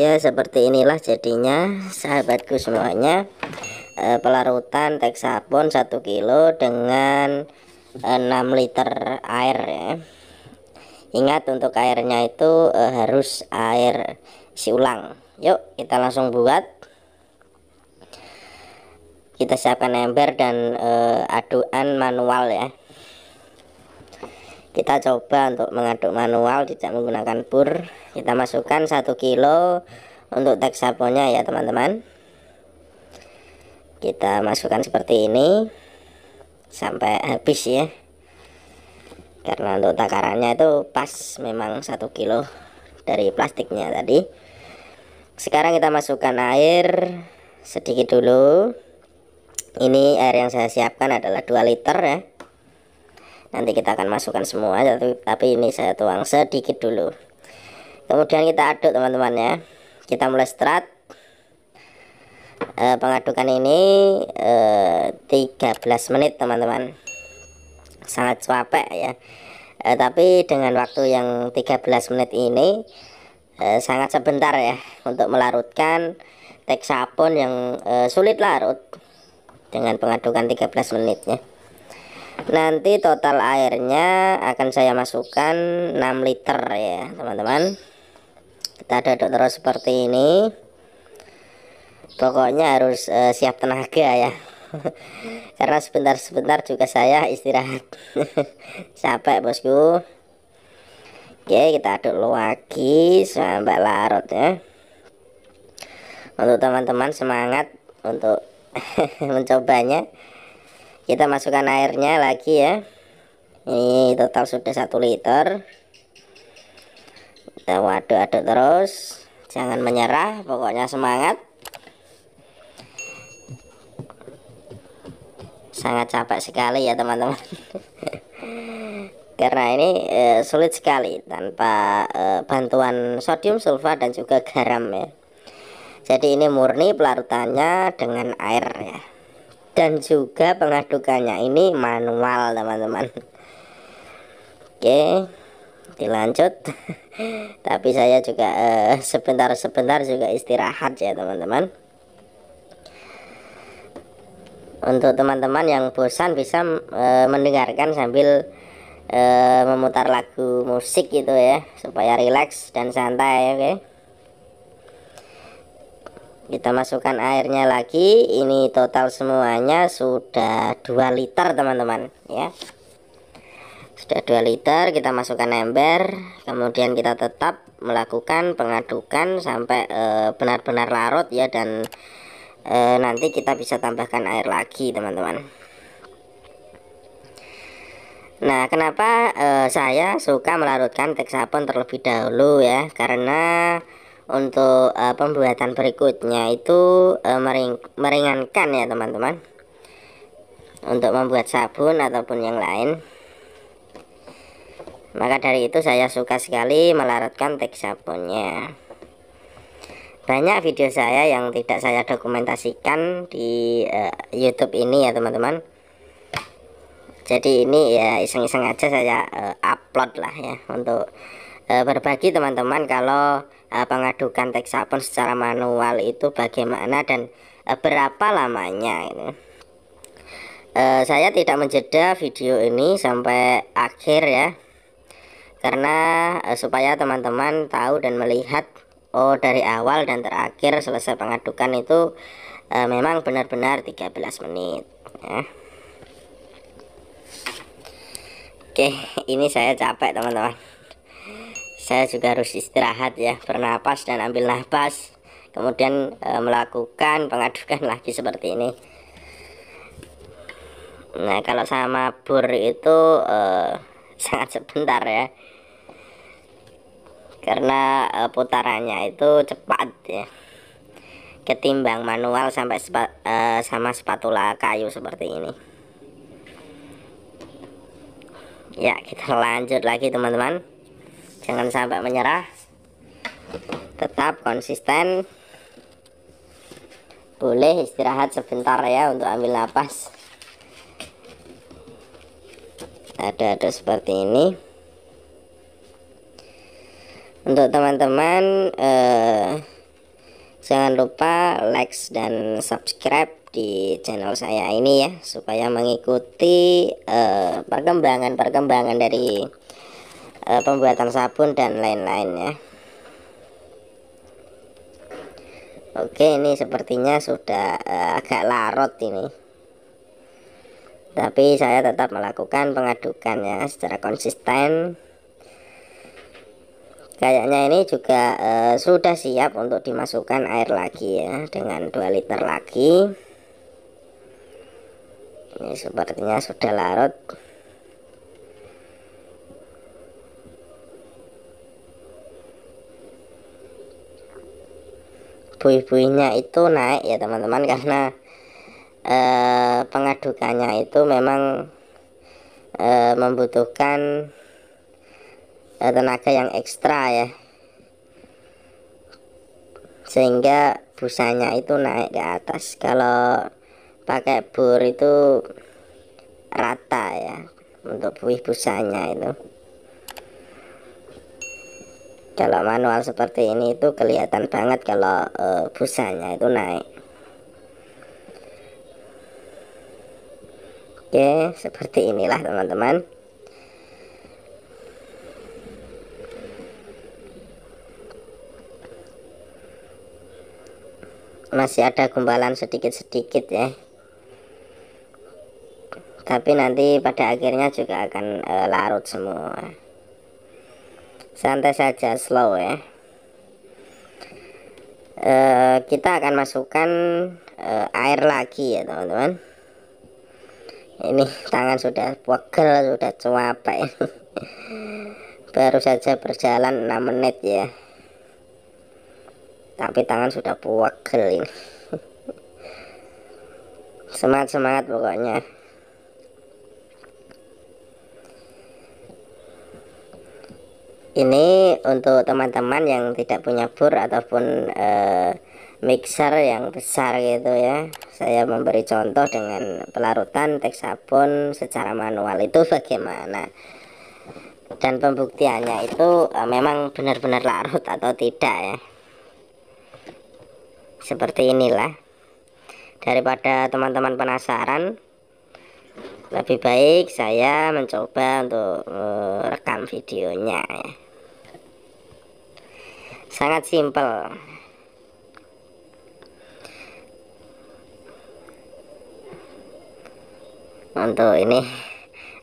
Ya, seperti inilah jadinya sahabatku semuanya. Pelarutan Texapon 1 kilo dengan 6 liter air ya. Ingat, untuk airnya itu harus air isi ulang. Yuk kita langsung buat. Kita siapkan ember dan adukan manual ya. Kita coba untuk mengaduk manual, tidak menggunakan bur. Kita masukkan 1 kilo untuk Texaponnya ya teman-teman. Kita masukkan seperti ini sampai habis ya, karena untuk takarannya itu pas memang 1 kilo dari plastiknya tadi. Sekarang kita masukkan air sedikit dulu. Ini air yang saya siapkan adalah 2 liter ya. Nanti kita akan masukkan semua, tapi ini saya tuang sedikit dulu. Kemudian kita aduk teman-teman ya. Kita mulai start pengadukan ini 13 menit teman-teman. Sangat capek ya. Tapi dengan waktu yang 13 menit ini sangat sebentar ya untuk melarutkan Texapon yang sulit larut dengan pengadukan 13 menitnya. Nanti total airnya akan saya masukkan 6 liter ya teman-teman. Kita aduk terus seperti ini. Pokoknya harus siap tenaga ya. Karena sebentar-sebentar juga saya istirahat. Capek bosku. Oke, kita aduk lagi sampai larut ya. Untuk teman-teman semangat untuk mencobanya. Kita masukkan airnya lagi ya. Ini total sudah 1 liter. Kita aduk-aduk terus, jangan menyerah, pokoknya semangat. Sangat capek sekali ya teman-teman. Karena ini sulit sekali tanpa bantuan sodium sulfat dan juga garam ya. Jadi ini murni pelarutannya dengan air ya. Dan juga pengadukannya ini manual teman-teman. Oke, dilanjut. Tapi saya juga sebentar-sebentar juga istirahat ya teman-teman. Untuk teman-teman yang bosan bisa mendengarkan sambil memutar lagu musik gitu ya, supaya rileks dan santai. Oke, kita masukkan airnya lagi. Ini total semuanya sudah 2 liter teman-teman ya. Sudah 2 liter, kita masukkan ember. Kemudian kita tetap melakukan pengadukan sampai benar-benar larut ya. Dan nanti kita bisa tambahkan air lagi teman-teman. Nah, kenapa saya suka melarutkan Texapon terlebih dahulu ya. Karena untuk pembuatan berikutnya itu meringankan ya teman-teman, untuk membuat sabun ataupun yang lain. Maka dari itu saya suka sekali melarutkan Texaponnya. Banyak video saya yang tidak saya dokumentasikan di YouTube ini ya teman-teman. Jadi ini ya iseng-iseng aja saya upload lah ya, untuk berbagi teman-teman kalau pengadukan Texapon secara manual itu bagaimana dan berapa lamanya ini. Saya tidak menjeda video ini sampai akhir ya, karena supaya teman-teman tahu dan melihat, oh dari awal dan terakhir selesai pengadukan itu memang benar-benar 13 menit ya. Oke, ini saya capek teman-teman. Saya juga harus istirahat ya, bernapas dan ambil nafas, kemudian melakukan pengadukan lagi seperti ini. Nah, kalau sama bor itu sangat sebentar ya, karena putarannya itu cepat ya, ketimbang manual sampai sama spatula kayu seperti ini. Ya, kita lanjut lagi teman-teman. Jangan sampai menyerah, tetap konsisten. Boleh istirahat sebentar ya untuk ambil napas. Ada seperti ini. Untuk teman-teman Jangan lupa like dan subscribe di channel saya ini ya, supaya mengikuti perkembangan dari pembuatan sabun dan lain-lain ya. Oke, ini sepertinya sudah agak larut ini, tapi saya tetap melakukan pengadukannya secara konsisten. Kayaknya ini juga sudah siap untuk dimasukkan air lagi ya, dengan 2 liter lagi. Ini sepertinya sudah larut. Buih-buihnya itu naik ya teman-teman, karena pengadukannya itu memang membutuhkan tenaga yang ekstra ya, sehingga busanya itu naik ke atas. Kalau pakai bor itu rata ya untuk buih busanya itu. Kalau manual seperti ini itu kelihatan banget kalau busanya itu naik. Oke, seperti inilah teman-teman. Masih ada gumpalan sedikit-sedikit ya, tapi nanti pada akhirnya juga akan larut semua. Santai saja, slow ya. Kita akan masukkan air lagi ya teman-teman. Ini tangan sudah pegel, sudah capek. Baru saja berjalan 6 menit ya, tapi tangan sudah pegel ini. Semangat pokoknya. Ini untuk teman-teman yang tidak punya bor ataupun mixer yang besar gitu ya. Saya memberi contoh dengan pelarutan teks sabun secara manual itu bagaimana, dan pembuktiannya itu memang benar-benar larut atau tidak ya. Seperti inilah. Daripada teman-teman penasaran, lebih baik saya mencoba untuk rekam videonya ya. Sangat simpel. Untuk ini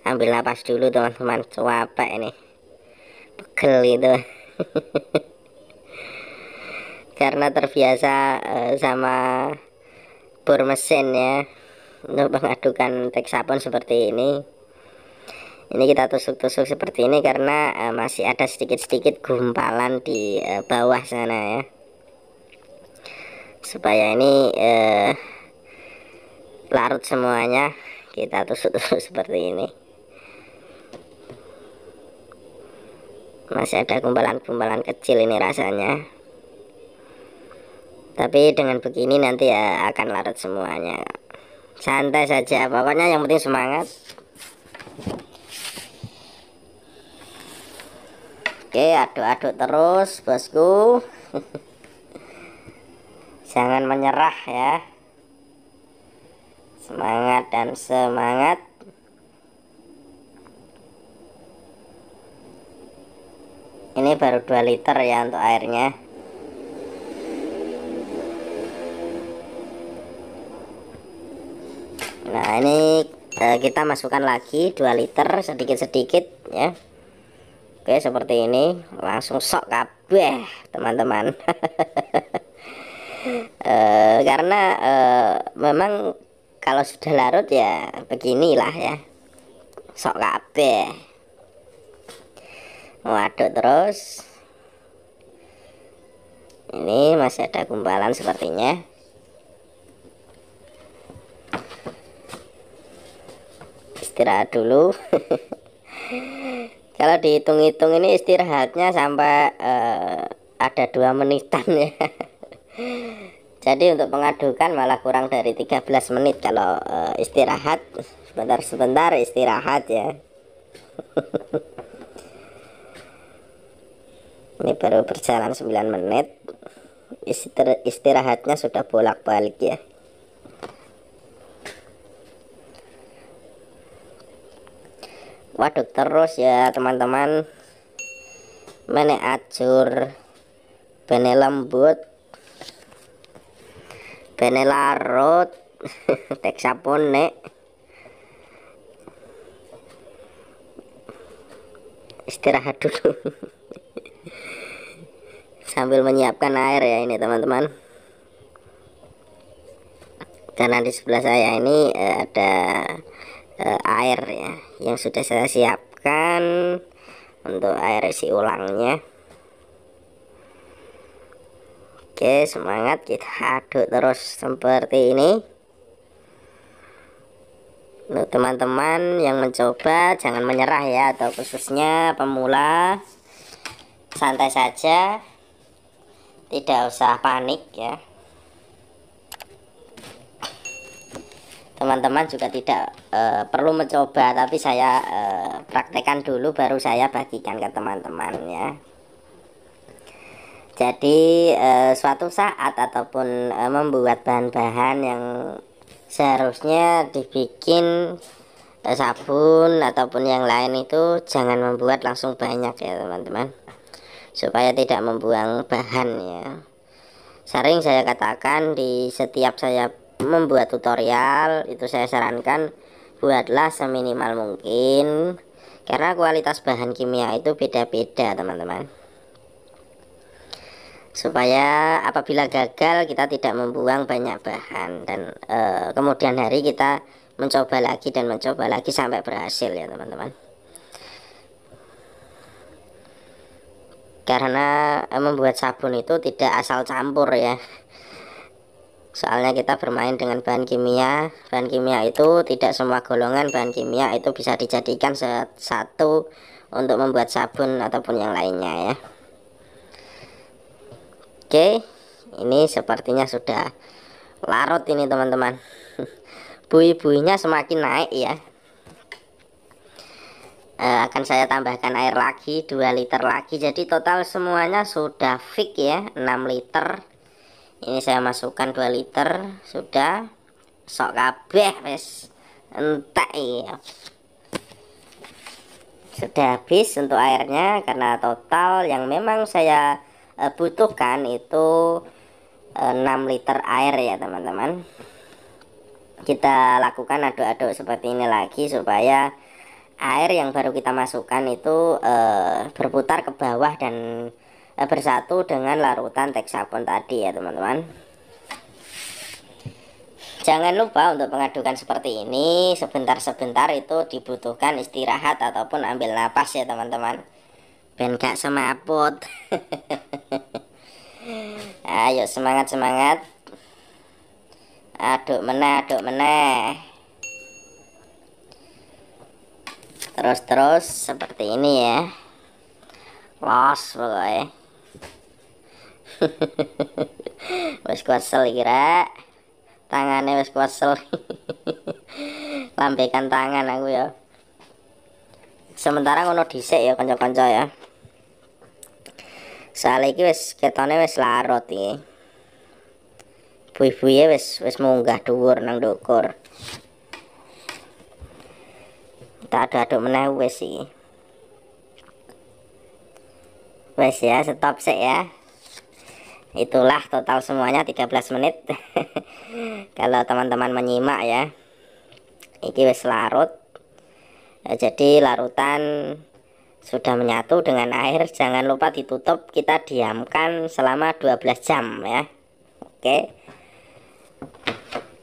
ambil napas dulu teman-teman, capek ini, pegel itu. Karena terbiasa sama bor mesin ya, untuk mengadukan teks sabun seperti ini. Ini kita tusuk-tusuk seperti ini karena masih ada sedikit-sedikit gumpalan di bawah sana ya, supaya ini larut semuanya. Kita tusuk-tusuk seperti ini. Masih ada gumpalan-gumpalan kecil ini rasanya, tapi dengan begini nanti ya akan larut semuanya. Santai saja, pokoknya yang penting semangat. Oke, aduk-aduk terus bosku. Jangan menyerah ya. Semangat dan semangat. Ini baru 2 liter ya untuk airnya. Nah ini kita masukkan lagi 2 liter sedikit-sedikit ya. Oke, seperti ini. Langsung sok kabeh teman-teman. Karena memang kalau sudah larut ya beginilah ya, sok kabeh. Aduk terus. Ini masih ada gumpalan sepertinya. Istirahat dulu. Kalau dihitung-hitung ini istirahatnya sampai ada 2 menitan ya. Jadi untuk pengadukan malah kurang dari 13 menit kalau istirahat. Sebentar-sebentar istirahat ya. Ini baru berjalan 9 menit. istirahatnya sudah bolak-balik ya. Waduk terus ya teman-teman, menek ajur bene lembut bene larut tek sapone istirahat dulu sambil menyiapkan air ya ini teman-teman, karena di sebelah saya ini ada air ya yang sudah saya siapkan untuk air isi ulangnya. Oke, semangat, kita aduk terus seperti ini. Untuk teman-teman yang mencoba jangan menyerah ya, atau khususnya pemula santai saja, tidak usah panik ya. Teman-teman juga tidak perlu mencoba, tapi saya praktekkan dulu baru saya bagikan ke teman-teman ya. Jadi suatu saat ataupun membuat bahan-bahan yang seharusnya dibikin sabun ataupun yang lain itu jangan membuat langsung banyak ya teman-teman, supaya tidak membuang bahan ya. Sering saya katakan di setiap saya membuat tutorial itu saya sarankan buatlah seminimal mungkin, karena kualitas bahan kimia itu beda-beda teman-teman, supaya apabila gagal kita tidak membuang banyak bahan dan kemudian hari kita mencoba lagi dan mencoba lagi sampai berhasil ya teman-teman. Karena membuat sabun itu tidak asal campur ya, soalnya kita bermain dengan bahan kimia. Bahan kimia itu tidak semua golongan bahan kimia itu bisa dijadikan satu untuk membuat sabun ataupun yang lainnya ya. Oke, ini sepertinya sudah larut ini teman-teman. Buih-buihnya semakin naik ya. Akan saya tambahkan air lagi 2 liter lagi, jadi total semuanya sudah fix ya 6 liter. Ini saya masukkan 2 liter, sudah sok kabeh wes entek ya. Sudah habis untuk airnya, karena total yang memang saya butuhkan itu 6 liter air ya teman-teman. Kita lakukan aduk-aduk seperti ini lagi supaya air yang baru kita masukkan itu berputar ke bawah dan bersatu dengan larutan tek sabun tadi ya teman-teman. Jangan lupa untuk mengadukan seperti ini sebentar-sebentar itu dibutuhkan istirahat ataupun ambil napas ya teman-teman, ben gak semaput. Ayo semangat-semangat, aduk meneh terus seperti ini ya, los pokoknya. Wes kuasel kira tangannya wes kuasel. Lambaikan tangan aku ya. Sementara ngono dhisik ya kanca-kanca ya. Soale iki wis ketone wis larut iki. Buih-buihe wis munggah dhuwur nang ndukur. Tak aduk meneh wis iki. Wes ya, stop sik ya. Itulah total semuanya 13 menit. Kalau teman-teman menyimak ya, ini wis larut. Jadi larutan sudah menyatu dengan air. Jangan lupa ditutup, kita diamkan selama 12 jam ya. Oke,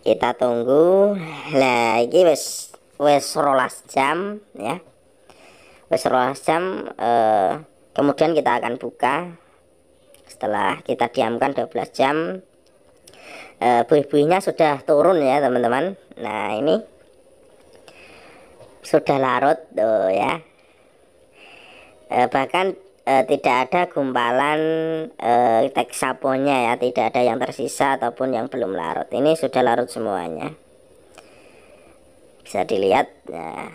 kita tunggu. Nah ini wis 12 jam ya, wis 12 jam. Kemudian kita akan buka setelah kita diamkan 12 jam. Buih-buihnya sudah turun ya teman-teman. Nah ini sudah larut tuh ya. Bahkan tidak ada gumpalan tek saponnya ya, tidak ada yang tersisa ataupun yang belum larut. Ini sudah larut semuanya, bisa dilihat ya.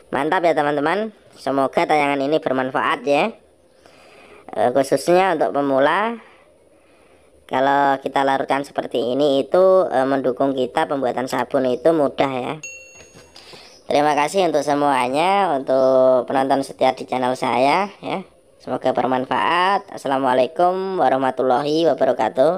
Mantap ya teman-teman, semoga tayangan ini bermanfaat ya, khususnya untuk pemula. kalau kita larutkan seperti ini itu mendukung kita pembuatan sabun itu mudah ya. Terima kasih untuk semuanya, untuk penonton setia di channel saya ya. Semoga bermanfaat. Assalamualaikum warahmatullahi wabarakatuh.